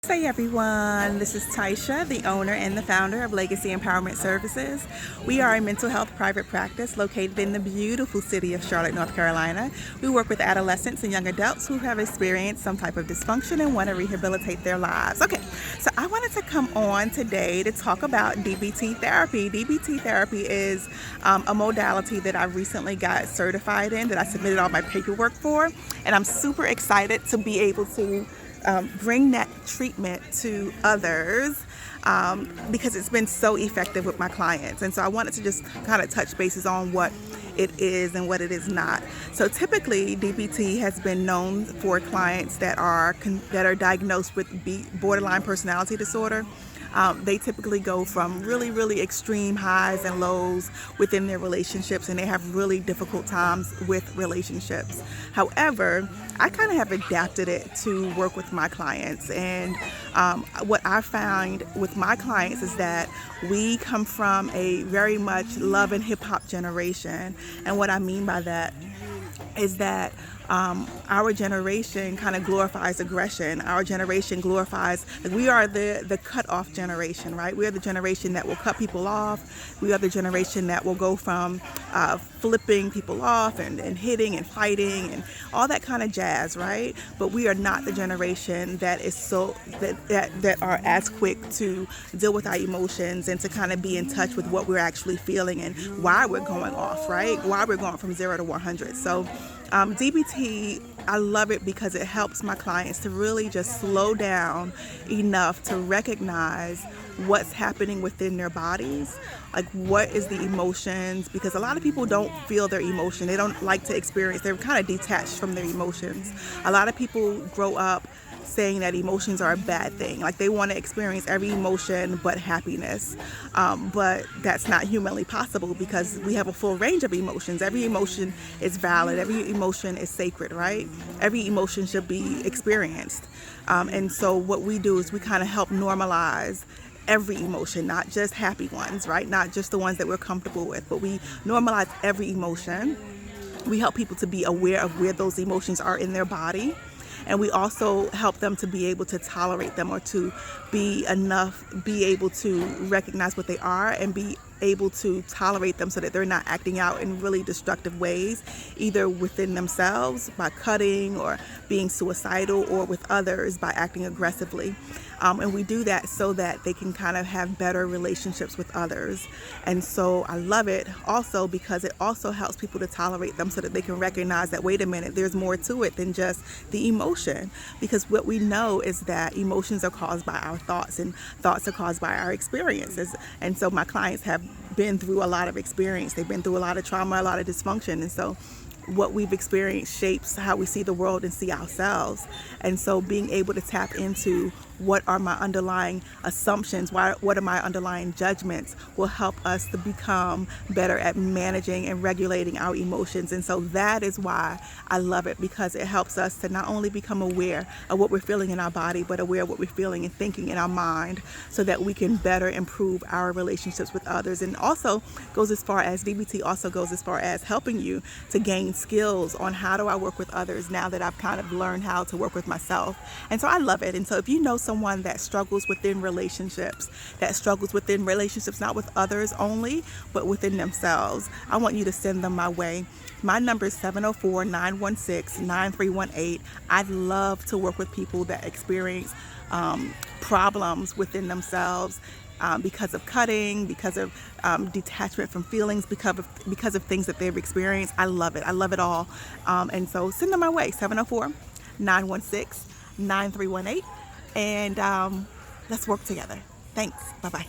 Hey everyone, this is Taisha, the owner and the founder of Legacy Empowerment Services. We are a mental health private practice located in the beautiful city of Charlotte, North Carolina. We work with adolescents and young adults who have experienced some type of dysfunction and want to rehabilitate their lives. Okay, so I wanted to come on today to talk about DBT therapy. DBT therapy is a modality that I recently got certified in, that I submitted all my paperwork for, and I'm super excited to be able to bring that treatment to others because it's been so effective with my clients. And so I wanted to just kind of touch bases on what it is and what it is not. So typically DBT has been known for clients that are diagnosed with borderline personality disorder. They typically go from really extreme highs and lows within their relationships, and they have really difficult times with relationships. However, I kind of have adapted it to work with my clients, and what I find with my clients is that we come from a very much love and hip-hop generation. And what I mean by that is that our generation kind of glorifies aggression. Our generation glorifies, like, we are the cut-off generation, right? We are the generation that will cut people off. We are the generation that will go from flipping people off and hitting and fighting and all that kind of jazz, right? But we are not the generation that is that are as quick to deal with our emotions and to kind of be in touch with what we're actually feeling and why we're going off, right? Why we're going from 0 to 100. So DBT, I love it because it helps my clients to really just slow down enough to recognize what's happening within their bodies, like what is the emotions, because a lot of people don't feel their emotion. They don't like to experience, they're kind of detached from their emotions. A lot of people grow up saying that emotions are a bad thing, like they want to experience every emotion but happiness, but that's not humanly possible because we have a full range of emotions. Every emotion is valid, every emotion is sacred, right? Every emotion should be experienced, and so what we do is we kind of help normalize every emotion, not just happy ones, right? Not just the ones that we're comfortable with, but we normalize every emotion. We help people to be aware of where those emotions are in their body. And we also help them to be able to tolerate them, or to be able to recognize what they are and be able to tolerate them so that they're not acting out in really destructive ways, either within themselves by cutting or being suicidal, or with others by acting aggressively. And we do that so that they can kind of have better relationships with others. And so I love it also because it also helps people to tolerate them so that they can recognize that, wait a minute, there's more to it than just the emotion. Because what we know is that emotions are caused by our thoughts, and thoughts are caused by our experiences. And so my clients have been through a lot of experience. They've been through a lot of trauma, a lot of dysfunction. And so what we've experienced shapes how we see the world and see ourselves. And so being able to tap into what are my underlying assumptions, what are my underlying judgments, will help us to become better at managing and regulating our emotions. And so that is why I love it, because it helps us to not only become aware of what we're feeling in our body, but aware of what we're feeling and thinking in our mind, so that we can better improve our relationships with others. And also goes as far as, DBT also goes as far as helping you to gain skills on how do I work with others now that I've kind of learned how to work with myself. And so I love it. And so if you know someone that struggles within relationships, not with others only, but within themselves, I want you to send them my way. My number is 704-916-9318. I'd love to work with people that experience problems within themselves, because of cutting, because of detachment from feelings, because of things that they've experienced. I love it. I love it all. And so send them my way, 704-916-9318. And let's work together. Thanks. Bye-bye.